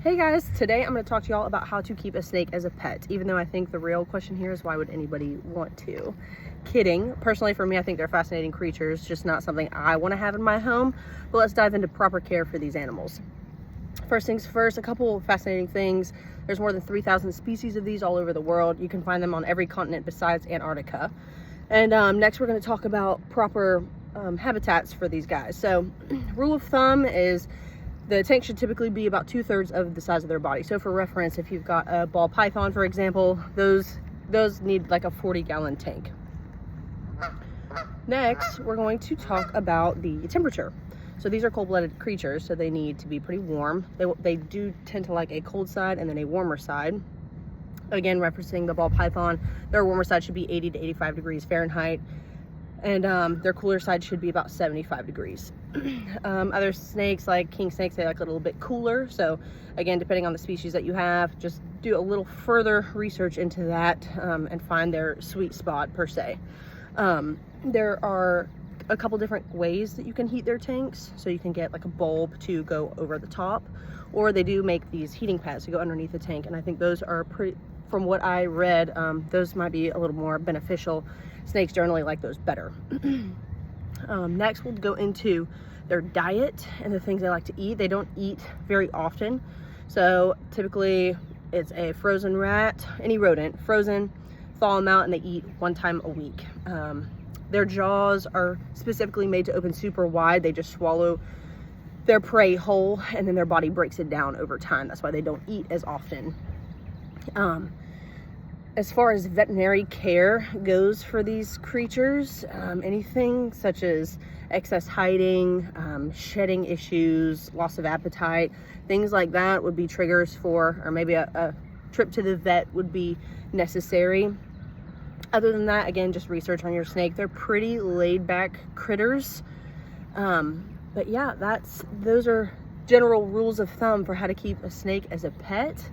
Hey guys, today I'm going to talk to y'all about how to keep a snake as a pet, even though I think the real question here is why would anybody want to? Kidding. Personally, for me, I think they're fascinating creatures, just not something I want to have in my home. But let's dive into proper care for these animals. First things first, a couple of fascinating things. There's more than 3,000 species of these all over the world. You can find them on every continent besides Antarctica. And next we're going to talk about proper habitats for these guys. So rule of thumb is the tank should typically be about 2/3 of the size of their body. So for reference, if you've got a ball python, for example, those need like a 40-gallon tank. Next, we're going to talk about the temperature. So these are cold-blooded creatures, so they need to be pretty warm. They do tend to like a cold side and then a warmer side. Again, referencing the ball python, their warmer side should be 80 to 85 degrees Fahrenheit. And their cooler side should be about 75 degrees. Other snakes, like king snakes, they like a little bit cooler. So again, depending on the species that you have, just do a little further research into that and find their sweet spot per se. There are a couple different ways that you can heat their tanks. So you can get like a bulb to go over the top, or they do make these heating pads to go underneath the tank. And I think those are pretty, from what I read, those might be a little more beneficial. Snakes generally like those better. Next, we'll go into their diet and the things they like to eat. They don't eat very often. So typically it's a frozen rat, any rodent, frozen, thaw them out, and they eat one time a week. Their jaws are specifically made to open super wide. They just swallow their prey whole, and then their body breaks it down over time. That's why they don't eat as often. As far as veterinary care goes for these creatures, anything such as excess hiding, shedding issues, loss of appetite, things like that would be triggers for, or maybe a trip to the vet would be necessary. Other than that, again, just research on your snake. They're pretty laid back critters. But yeah, those are general rules of thumb for how to keep a snake as a pet.